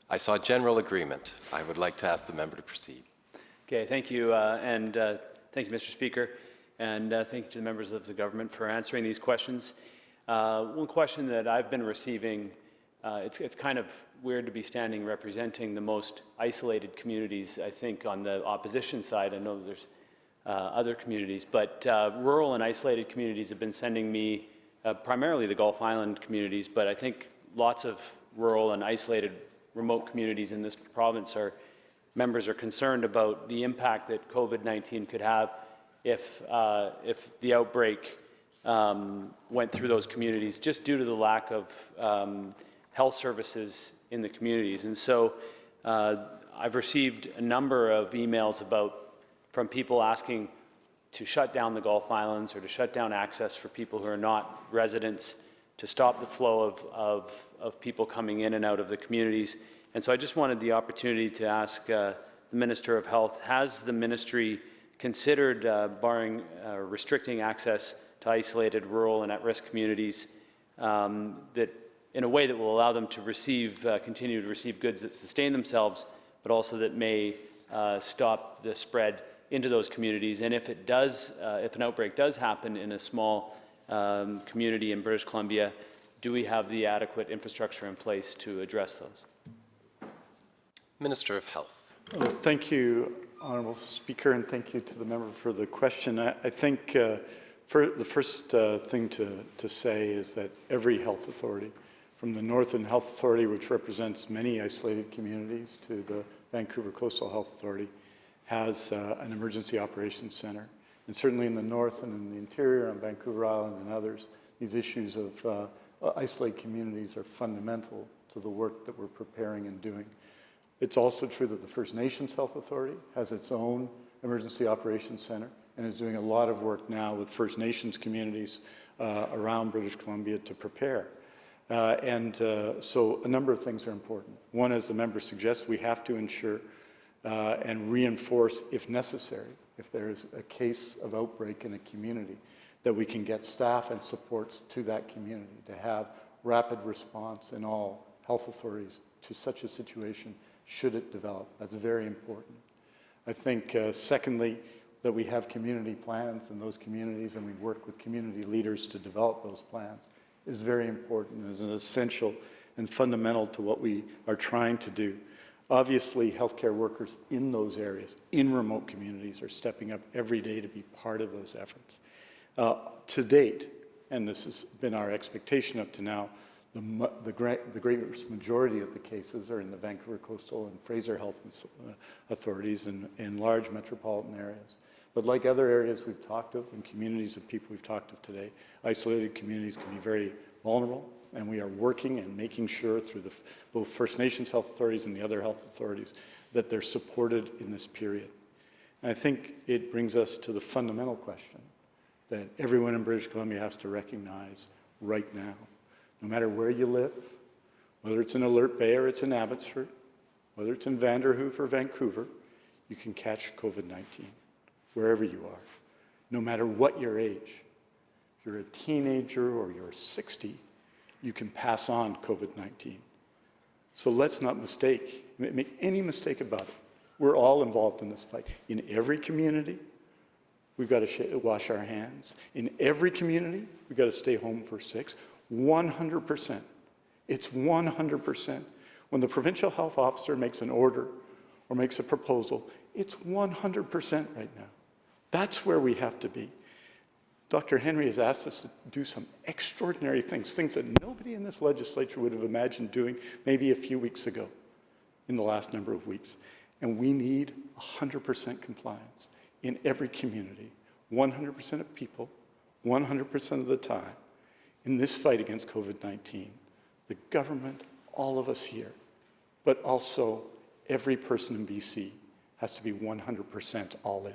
I saw general agreement. I would like to ask the member to proceed. Okay, thank you, thank you, Mr. Speaker, and thank you to the members of the government for answering these questions. One question that I've been receiving, it's kind of weird to be standing representing the most isolated communities, I think, on the opposition side. I know there's other communities, but rural and isolated communities have been sending me, primarily the Gulf Island communities, but I think lots of rural and isolated remote communities in this province members are concerned about the impact that COVID-19 could have if the outbreak went through those communities, just due to the lack of health services in the communities. And so I've received a number of emails from people asking to shut down the Gulf Islands or to shut down access for people who are not residents, to stop the flow of people coming in and out of the communities. And so I just wanted the opportunity to ask the Minister of Health, has the ministry considered restricting access to isolated, rural and at-risk communities that in a way that will allow them to continue to receive goods that sustain themselves, but also that may stop the spread into those communities? And if it does, if an outbreak does happen in a small community in British Columbia, do we have the adequate infrastructure in place to address those? Minister of Health. Well, thank you, Honourable Speaker, and thank you to the member for the question. I think the first thing to say is that every health authority, from the Northern Health Authority, which represents many isolated communities, to the Vancouver Coastal Health Authority, has an emergency operations center. And certainly in the north and in the interior, on Vancouver Island and others, these issues of isolated communities are fundamental to the work that we're preparing and doing. It's also true that the First Nations Health Authority has its own emergency operations center and is doing a lot of work now with First Nations communities around British Columbia to prepare. So a number of things are important. One, as the member suggests, we have to ensure and reinforce, if necessary, if there's a case of outbreak in a community, that we can get staff and supports to that community to have rapid response in all health authorities to such a situation should it develop. That's very important. I think, secondly, that we have community plans in those communities and we work with community leaders to develop those plans is very important, is an essential and fundamental to what we are trying to do. Obviously, healthcare workers in those areas, in remote communities, are stepping up every day to be part of those efforts. To date, and this has been our expectation up to now, the greatest majority of the cases are in the Vancouver Coastal and Fraser Health Authorities in large metropolitan areas. But like other areas we've talked of and communities of people we've talked of today, isolated communities can be very vulnerable, and we are working and making sure through both First Nations health authorities and the other health authorities that they're supported in this period. And I think it brings us to the fundamental question that everyone in British Columbia has to recognize right now. No matter where you live, whether it's in Alert Bay or it's in Abbotsford, whether it's in Vanderhoof or Vancouver, you can catch COVID-19 wherever you are, no matter what your age. If you're a teenager or you're 60, you can pass on COVID-19. So let's not make any mistake about it. We're all involved in this fight. In every community, we've got to wash our hands. In every community, we've got to stay home for 6. 100%. It's 100%. When the provincial health officer makes an order or makes a proposal, it's 100% right now. That's where we have to be. Dr. Henry has asked us to do some extraordinary things that nobody in this legislature would have imagined doing maybe a few weeks ago in the last number of weeks. And we need 100% compliance in every community, 100% of people, 100% of the time. In this fight against COVID-19, the government, all of us here, but also every person in BC has to be 100% all in.